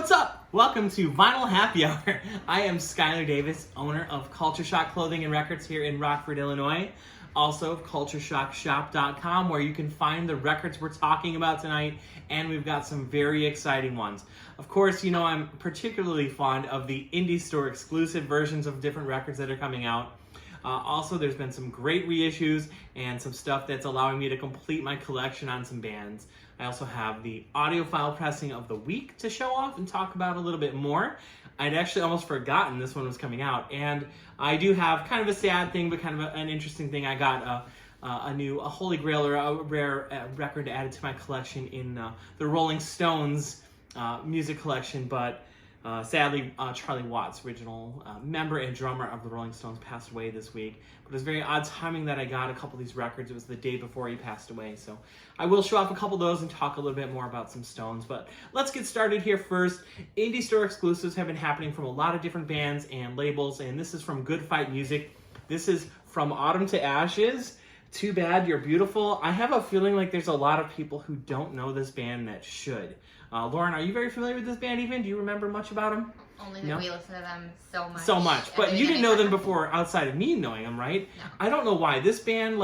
what's up? Welcome to Vinyl Happy Hour. I am Skyler Davis, owner of Culture Shock Clothing and Records here in Rockford, Illinois. Also of CultureShockShop.com, where you can find the records we're talking about tonight, and we've got some very exciting ones. Of course, you know I'm particularly fond of the indie store exclusive versions of different records that are coming out. Also, there's been some great reissues and some stuff that's allowing me to complete my collection on some bands. I also have the audiophile pressing of the week to show off and talk about a little bit more. I'd actually almost forgotten this one was coming out, and I do have kind of a sad thing, but kind of an interesting thing. I got a Holy Grail or a rare record added to my collection in the Rolling Stones music collection, but sadly, Charlie Watts, original member and drummer of the Rolling Stones, passed away this week. But it was very odd timing that I got a couple of these records. It was the day before he passed away. So I will show off a couple of those and talk a little bit more about some Stones. But let's get started here first. Indie store exclusives have been happening from a lot of different bands and labels. And this is from Good Fight Music. This is From Autumn to Ashes. Too Bad You're Beautiful. I have a feeling like there's a lot of people who don't know this band that should. Lauren, are you very familiar with this band even? Do you remember much about them? Only that we listen to them so much. So much. But you didn't know them before outside of me knowing them, right? No. I don't know why. This band,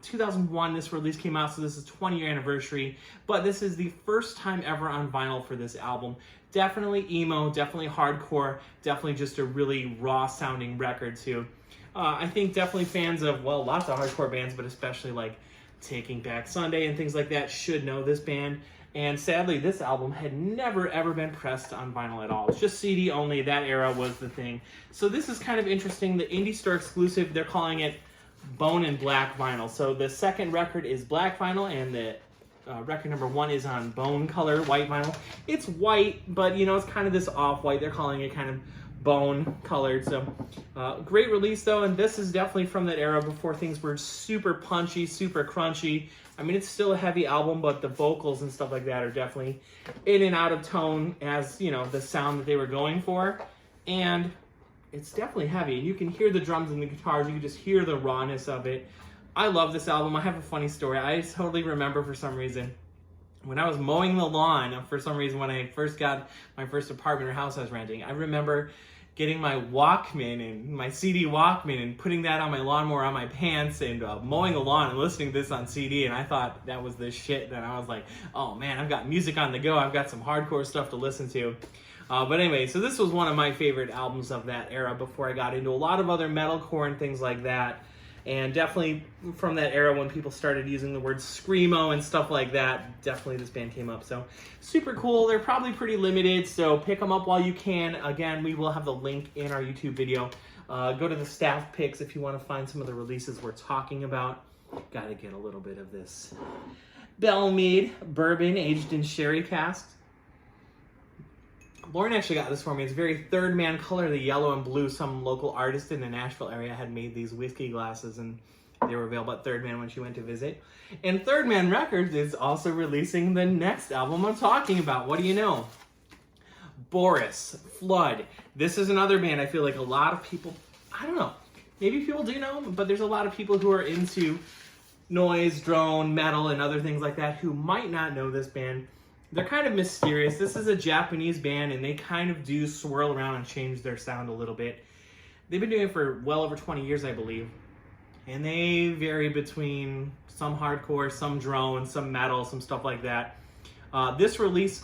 2001, this release came out, so this is 20-year anniversary. But this is the first time ever on vinyl for this album. Definitely emo, definitely hardcore, definitely just a really raw-sounding record, too. I think definitely fans of, well, lots of hardcore bands, but especially like Taking Back Sunday and things like that should know this band. And sadly, this album had never, ever been pressed on vinyl at all. It's just CD only. That era was the thing. So this is kind of interesting. The indie store exclusive, they're calling it Bone and Black vinyl. So the second record is black vinyl, and the record number 1 is on bone color, white vinyl. It's white, but, you know, it's kind of this off-white. They're calling it kind of bone colored. So great release, though, and this is definitely from that era before things were super punchy, super crunchy. I mean, it's still a heavy album, but the vocals and stuff like that are definitely in and out of tone as, you know, the sound that they were going for. And it's definitely heavy. You can hear the drums and the guitars. You can just hear the rawness of it. I love this album. I have a funny story. I totally remember for some reason when I was mowing the lawn, for some reason when I first got my first apartment or house I was renting, I remember getting my Walkman and my CD Walkman and putting that on my lawnmower on my pants and mowing the lawn and listening to this on CD, and I thought that was the shit. Then I was like, oh man, I've got music on the go. I've got some hardcore stuff to listen to. But anyway, so this was one of my favorite albums of that era before I got into a lot of other metalcore and things like that. And definitely from that era when people started using the word screamo and stuff like that, definitely this band came up. So super cool. They're probably pretty limited, so pick them up while you can. Again, we will have the link in our YouTube video. Go to the staff picks if you want to find some of the releases we're talking about. Got to get a little bit of this Bell Mead bourbon aged in sherry casks. Lauren actually got this for me. It's very Third Man color, the yellow and blue. Some local artist in the Nashville area had made these whiskey glasses, and they were available at Third Man when she went to visit. And Third Man Records is also releasing the next album I'm talking about. What do you know? Boris, Flood. This is another band I feel like a lot of people, I don't know, maybe people do know, but there's a lot of people who are into noise, drone, metal, and other things like that who might not know this band. They're kind of mysterious. This is a Japanese band, and they kind of do swirl around and change their sound a little bit. They've been doing it for well over 20 years, I believe. And they vary between some hardcore, some drone, some metal, some stuff like that. This release,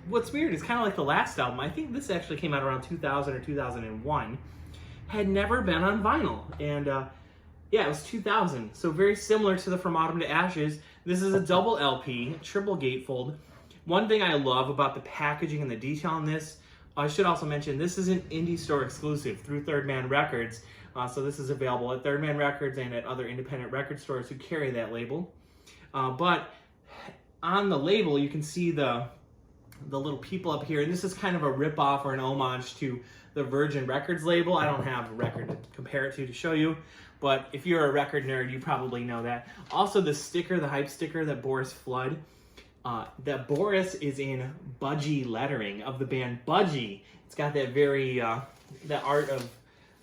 what's weird, is kind of like the last album. I think this actually came out around 2000 or 2001. Had never been on vinyl. And yeah, it was 2000. So very similar to the From Autumn to Ashes. This is a double LP, triple gatefold. One thing I love about the packaging and the detail on this, I should also mention, this is an indie store exclusive through Third Man Records. So this is available at Third Man Records and at other independent record stores who carry that label. But on the label, you can see the little people up here. And this is kind of a ripoff or an homage to the Virgin Records label. I don't have a record to compare it to show you. But if you're a record nerd, you probably know that. Also, the sticker, the hype sticker that Boris Flood, that Boris is in Budgie lettering of the band Budgie. It's got that very, that art of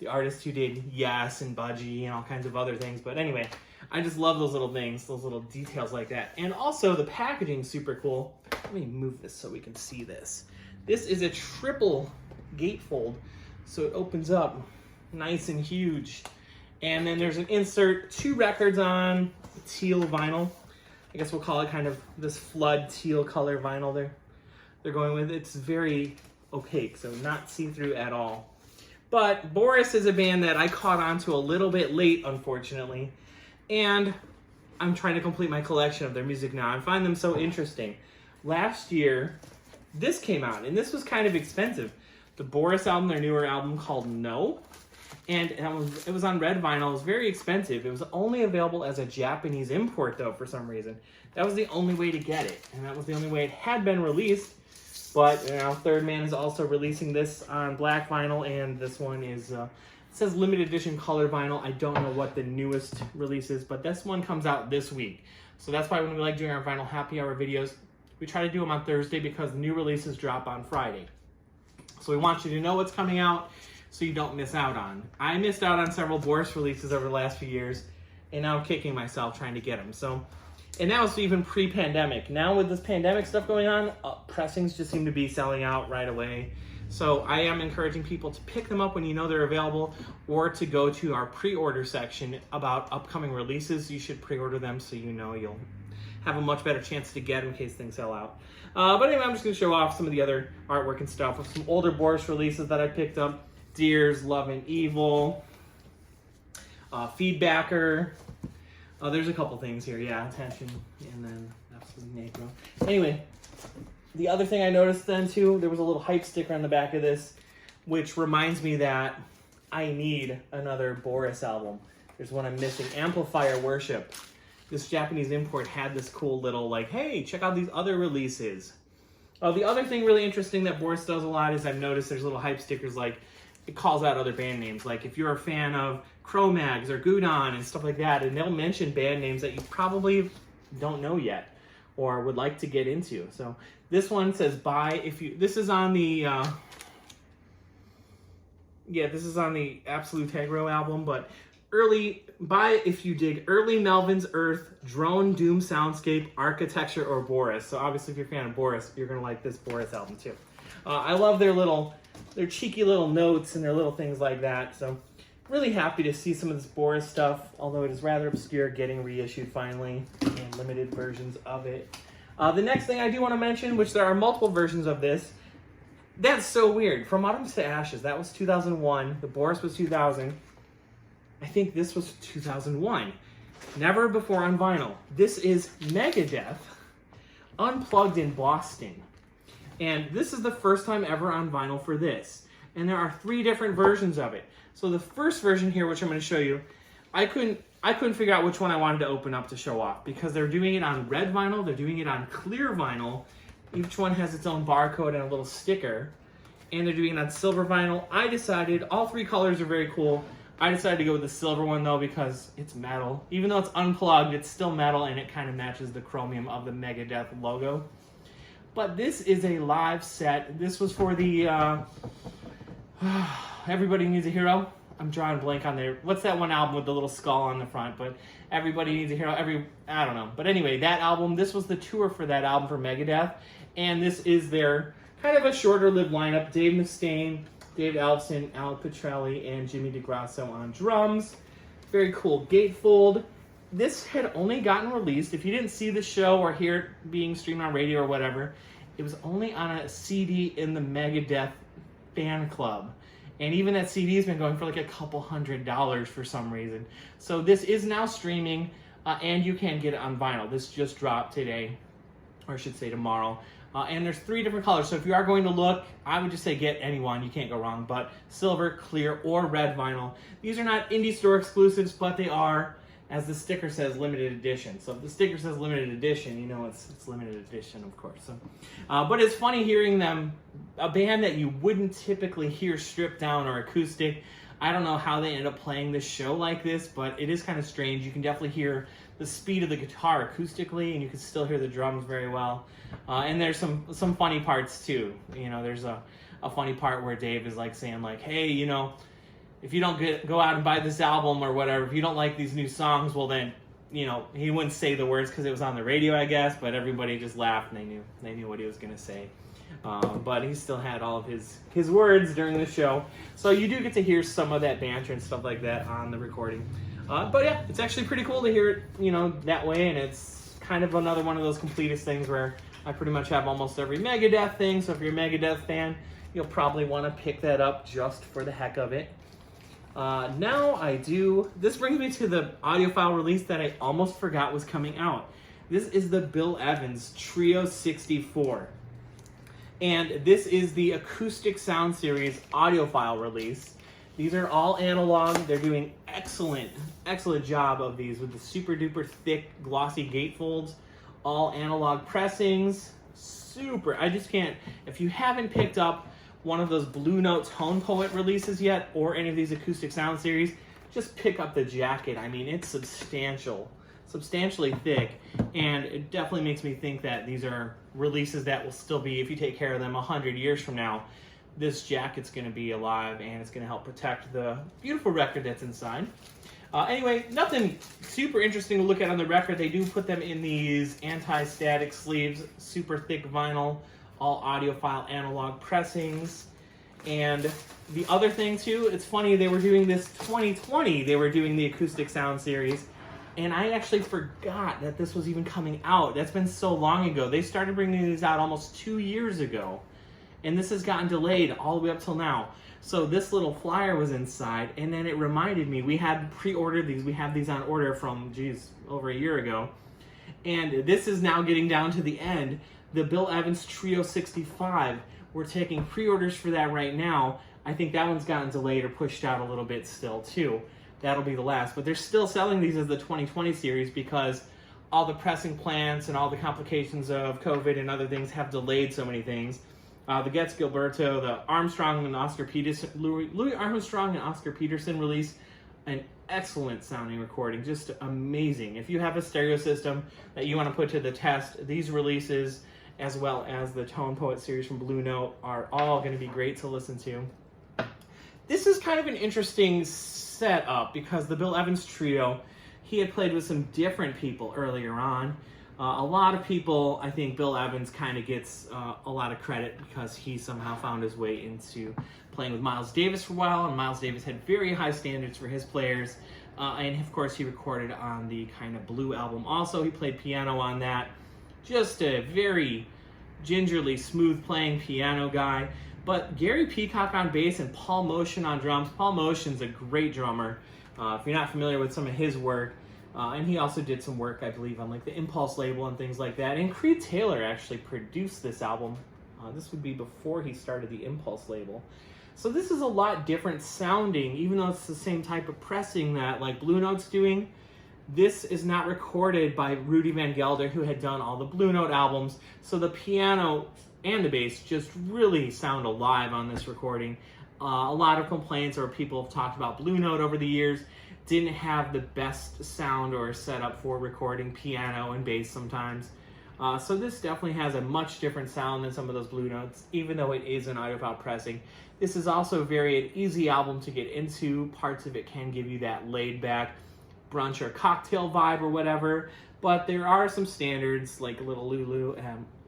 the artist who did Yes and Budgie and all kinds of other things. But anyway, I just love those little things, those little details like that. And also the packaging's super cool. Let me move this so we can see this. This is a triple gatefold, so it opens up nice and huge. And then there's an insert, 2 records on teal vinyl. I guess we'll call it kind of this flood teal color vinyl they're going with. It's very opaque, so not see-through at all. But Boris is a band that I caught on to a little bit late, unfortunately. And I'm trying to complete my collection of their music now. I find them so interesting. Last year, this came out, and this was kind of expensive. The Boris album, their newer album called No. And it was on red vinyl. It was very expensive. It was only available as a Japanese import, though, for some reason. That was the only way to get it. And that was the only way it had been released. But now Third Man is also releasing this on black vinyl, and this one is, it says limited edition color vinyl. I don't know what the newest release is, but this one comes out this week. So that's why when we like doing our vinyl happy hour videos, we try to do them on Thursday because new releases drop on Friday. So we want you to know what's coming out so you don't miss out on. I missed out on several Boris releases over the last few years, and now I'm kicking myself trying to get them. So. And now it's even pre-pandemic. Now with this pandemic stuff going on, pressings just seem to be selling out right away. So I am encouraging people to pick them up when you know they're available, or to go to our pre-order section about upcoming releases. You should pre-order them so you know you'll have a much better chance to get them in case things sell out. But anyway, I'm just going to show off some of the other artwork and stuff of some older Boris releases that I picked up. Deers, Love and Evil, Feedbacker. Oh, there's a couple things here. Yeah, Attention, and then Absolute Negro. Anyway, the other thing I noticed then too, there was a little hype sticker on the back of this, which reminds me that I need another Boris album. There's one I'm missing, Amplifier Worship. This Japanese import had this cool little like, hey, check out these other releases. The other thing really interesting that Boris does a lot is I've noticed there's little hype stickers like, it calls out other band names. Like if you're a fan of Cro-Mags or Gudon and stuff like that, and they'll mention band names that you probably don't know yet or would like to get into. So this one says buy if you, this is on the, this is on the Absolute Negro album, but buy if you dig early Melvin's Earth, Drone, Doom, Soundscape, Architecture, or Boris. So obviously if you're a fan of Boris, you're going to like this Boris album too. I love their cheeky little notes and their little things like that. So really happy to see some of this Boris stuff, although it is rather obscure, getting reissued finally and limited versions of it. The next thing I do want to mention, which there are multiple versions of this, that's so weird. From Autumn to Ashes, that was 2001. The Boris was 2000. I think this was 2001. Never before on vinyl. This is Megadeth, Unplugged in Boston. And this is the first time ever on vinyl for this. And there are 3 different versions of it. So the first version here, which I'm going to show you, I couldn't figure out which one I wanted to open up to show off because they're doing it on red vinyl, they're doing it on clear vinyl. Each one has its own barcode and a little sticker. And they're doing it on silver vinyl. I decided, all 3 colors are very cool. I decided to go with the silver one though because it's metal. Even though it's unplugged, it's still metal and it kind of matches the chromium of the Megadeth logo. But this is a live set. This was for the Everybody Needs a Hero. I'm drawing a blank on there. What's that one album with the little skull on the front? But Everybody Needs a Hero. I don't know. But anyway, that album, this was the tour for that album for Megadeth. And this is their kind of a shorter-lived lineup. Dave Mustaine, Dave Ellefson, Al Pitrelli, and Jimmy DeGrasso on drums. Very cool gatefold. This had only gotten released. If you didn't see the show or hear it being streamed on radio or whatever, it was only on a CD in the Megadeth fan club. And even that CD has been going for like a couple $100 for some reason. So this is now streaming, and you can get it on vinyl. This just dropped today, or I should say tomorrow. And there's 3 different colors. So if you are going to look, I would just say get any one. You can't go wrong. But silver, clear, or red vinyl. These are not indie store exclusives, but they are, as the sticker says, limited edition. So if the sticker says limited edition, you know it's limited edition, of course. So, but it's funny hearing them, a band that you wouldn't typically hear stripped down or acoustic. I don't know how they ended up playing this show like this, but it is kind of strange. You can definitely hear the speed of the guitar acoustically, and you can still hear the drums very well. And there's some funny parts too. You know, there's a funny part where Dave is like saying like, hey, you know, if you don't go out and buy this album or whatever, if you don't like these new songs, well then you know, he wouldn't say the words because it was on the radio, I guess, but everybody just laughed and they knew what he was going to say. But he still had all of his words during the show. So you do get to hear some of that banter and stuff like that on the recording. But yeah, it's actually pretty cool to hear it, you know, that way. And it's kind of another one of those completist things where I pretty much have almost every Megadeth thing. So if you're a Megadeth fan, you'll probably want to pick that up just for the heck of it. This brings me to the audiophile release that I almost forgot was coming out. This is the Bill Evans Trio 64. And this is the Acoustic Sound Series audiophile release. These are all analog. They're doing excellent job of these with the super duper thick glossy gatefolds. All analog pressings. Super. I just can't. If you haven't picked up one of those Blue Note Tone Poet releases yet, or any of these Acoustic Sound Series, just pick up the jacket. I mean, it's substantially thick, and it definitely makes me think that these are releases that will still be, if you take care of them 100 years from now, this jacket's going to be alive, and it's going to help protect the beautiful record that's inside. Anyway, nothing super interesting to look at on the record. They do put them in these anti-static sleeves, super thick vinyl, all audiophile analog pressings. And the other thing too, it's funny, they were doing this 2020, they were doing the Acoustic Sound Series, and I actually forgot that this was even coming out. That's been so long ago. They started bringing these out almost 2 years ago, and this has gotten delayed all the way up till now. So this little flyer was inside, and then it reminded me, we had pre-ordered these, we have these on order from, over a year ago, and this is now getting down to the end. The Bill Evans Trio 65, we're taking pre-orders for that right now. I think that one's gotten delayed or pushed out a little bit still too. That'll be the last, but they're still selling these as the 2020 series because all the pressing plants and all the complications of COVID and other things have delayed so many things. The Getz Gilberto, the Armstrong and Oscar Peterson, Louis Armstrong and Oscar Peterson release an excellent sounding recording, just amazing. If you have a stereo system that you want to put to the test, these releases, as well as the Tone Poet series from Blue Note, are all going to be great to listen to. This is kind of an interesting setup because the Bill Evans Trio, he had played with some different people earlier on. A lot of people, I think Bill Evans kind of gets a lot of credit because he somehow found his way into playing with Miles Davis for a while, and Miles Davis had very high standards for his players. And of course he recorded on the kind of Blue album also. He played piano on that. Just a very gingerly smooth playing piano guy. But Gary Peacock on bass and Paul Motion on drums. Paul Motion's a great drummer. If you're not familiar with some of his work, and he also did some work, I believe, on like the Impulse label and things like that. And Creed Taylor actually produced this album. This would be before he started the Impulse label. So this is a lot different sounding, even though it's the same type of pressing that like Blue Note's doing. This is not recorded by Rudy Van Gelder, who had done all the Blue Note albums. So the piano and the bass just really sound alive on this recording. A lot of complaints, or people have talked about Blue Note over the years, didn't have the best sound or setup for recording piano and bass sometimes. So this definitely has a much different sound than some of those Blue Notes, even though it is an audiophile pressing. This is also an easy album to get into. Parts of it can give you that laid-back brunch or cocktail vibe or whatever, but there are some standards like Little Lulu.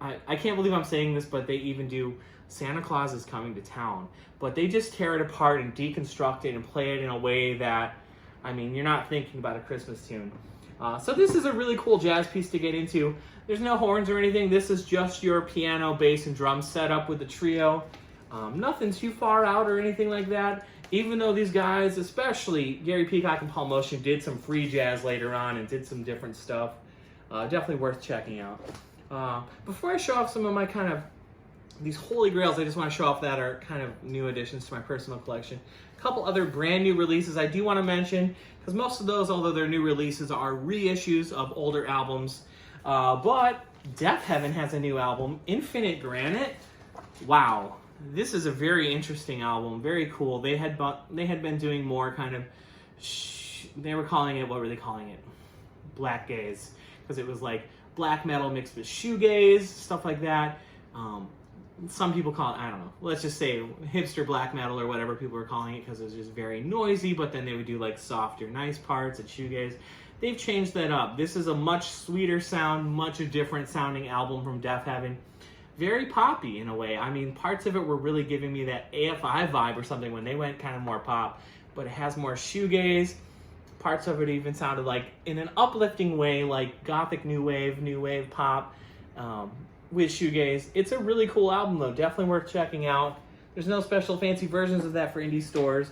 I can't believe I'm saying this, but they even do Santa Claus is Coming to Town. But they just tear it apart and deconstruct it and play it in a way that, I mean, you're not thinking about a Christmas tune. So this is a really cool jazz piece to get into. There's no horns or anything. This is just your piano, bass, and drum setup with the trio. Nothing too far out or anything like that. Even though these guys, especially Gary Peacock and Paul Motion, did some free jazz later on and did some different stuff. Definitely worth checking out. Before I show off some of my kind of these holy grails, I just want to show off that are kind of new additions to my personal collection. A couple other brand new releases I do want to mention, because most of those, although they're new releases, are reissues of older albums. But Death Heaven has a new album, Infinite Granite. Wow. This is a very interesting album, very cool. They had been doing more kind of, they were calling it, what were they calling it? Black gaze, because it was like black metal mixed with shoegaze, stuff like that. Some people call it, I don't know, let's just say hipster black metal or whatever people were calling it, because it was just very noisy, but then they would do like softer, nice parts and shoegaze. they've changed that up. This is a much sweeter sound, much a different sounding album from Death Heaven. Very poppy in a way. I mean, parts of it were really giving me that AFI vibe or something when they went kind of more pop, but it has more shoegaze. Parts of it even sounded like, in an uplifting way, like gothic new wave pop with shoegaze. It's a really cool album though, definitely worth checking out. There's no special fancy versions of that for indie stores,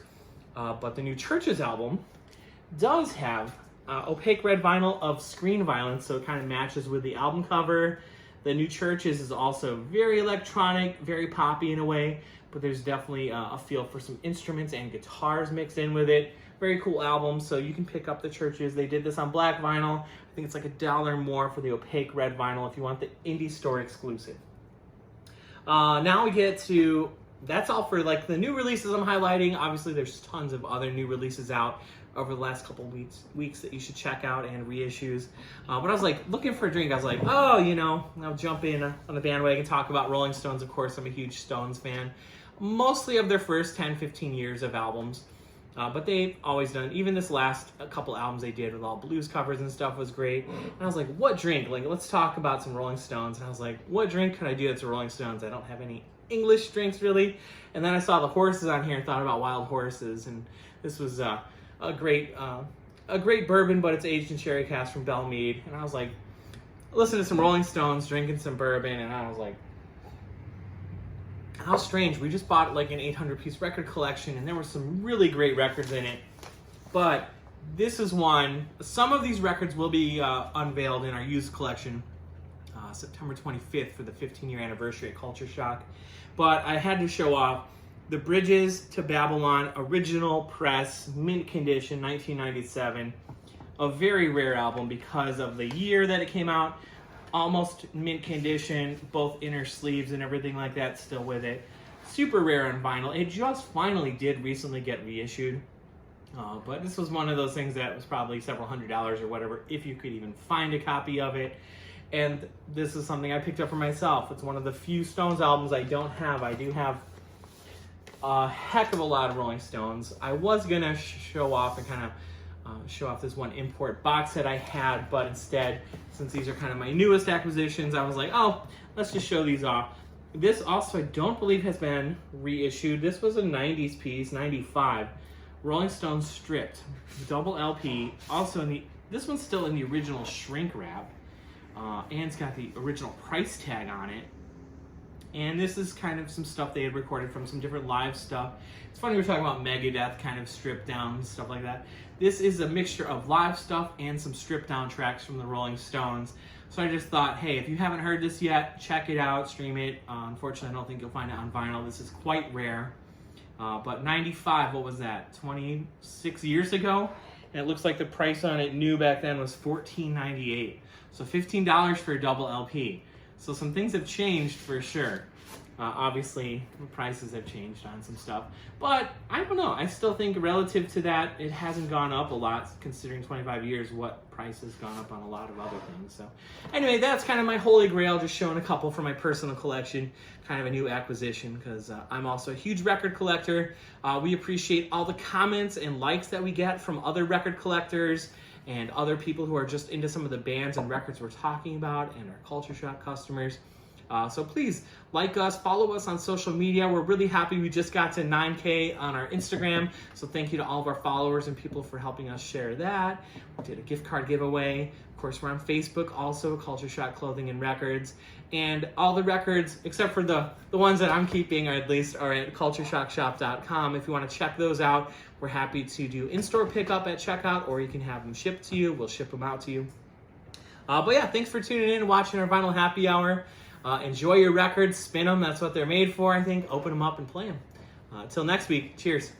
but the new Chvrches album does have opaque red vinyl of Screen Violence, so it kind of matches with the album cover. The new Chvrches is also very electronic, very poppy in a way, but there's definitely a feel for some instruments and guitars mixed in with it. Very cool album, so you can pick up the Chvrches. They did this on black vinyl. I think it's like $1 more for the opaque red vinyl if you want the indie store exclusive. Now we get to, that's all for like the new releases I'm highlighting. Obviously there's tons of other new releases out over the last couple weeks that you should check out, and reissues. But I was like looking for a drink. I was like, oh, you know, I'll jump in on the bandwagon, talk about Rolling Stones. Of course, I'm a huge Stones fan, mostly of their first 10-15 years of albums. But they've always done, even this last couple albums they did with all blues covers and stuff was great. And I was like, what drink? Like, let's talk about some Rolling Stones. And I was like, what drink could I do that's a Rolling Stones? I don't have any English drinks really. And then I saw the horses on here and thought about Wild Horses. And this was a great bourbon, but it's aged in sherry cask from Belle Meade. And I was like, listen to some Rolling Stones, drinking some bourbon, and I was like, how strange. We just bought like an 800-piece record collection, and there were some really great records in it. But this is one. Some of these records will be unveiled in our used collection September 25th for the 15-year anniversary at Culture Shock. But I had to show off the Bridges to Babylon original press, mint condition, 1997. A very rare album because of the year that it came out. Almost mint condition, both inner sleeves and everything like that still with it. Super rare on vinyl. It just finally did recently get reissued. But this was one of those things that was probably several $100s or whatever, if you could even find a copy of it. And this is something I picked up for myself. It's one of the few Stones albums I don't have. I do have a heck of a lot of Rolling Stones. I was gonna show off and kind of show off this one import box set I had, but instead, since these are kind of my newest acquisitions, I was like, oh, let's just show these off. This also, I don't believe, has been reissued. This was a 90s piece, 95. Rolling Stones stripped, double LP. Also, this one's still in the original shrink wrap, and it's got the original price tag on it. And this is kind of some stuff they had recorded from some different live stuff. It's funny we're talking about Megadeth kind of stripped down, stuff like that. This is a mixture of live stuff and some stripped down tracks from the Rolling Stones. So I just thought, hey, if you haven't heard this yet, check it out, stream it. Unfortunately, I don't think you'll find it on vinyl. This is quite rare. But 95, what was that, 26 years ago? And it looks like the price on it new back then was $14.98. So $15 for a double LP. So some things have changed for sure. Obviously, the prices have changed on some stuff. But I don't know. I still think relative to that, it hasn't gone up a lot, considering 25 years, what price has gone up on a lot of other things. So anyway, that's kind of my holy grail, just showing a couple for my personal collection. Kind of a new acquisition, because I'm also a huge record collector. We appreciate all the comments and likes that we get from other record collectors and other people who are just into some of the bands and records we're talking about, and our Culture Shock customers. So please like us, follow us on social media. We're really happy we just got to 9K on our Instagram. So thank you to all of our followers and people for helping us share that. We did a gift card giveaway. Of course, we're on Facebook also, Culture Shock Clothing and Records. And all the records, except for the ones that I'm keeping, or at least are at cultureshockshop.com. If you want to check those out, we're happy to do in-store pickup at checkout, or you can have them shipped to you. We'll ship them out to you. But yeah, thanks for tuning in and watching our Vinyl Happy Hour. Enjoy your records, spin them, that's what they're made for, I think. Open them up and play them. Till next week, cheers.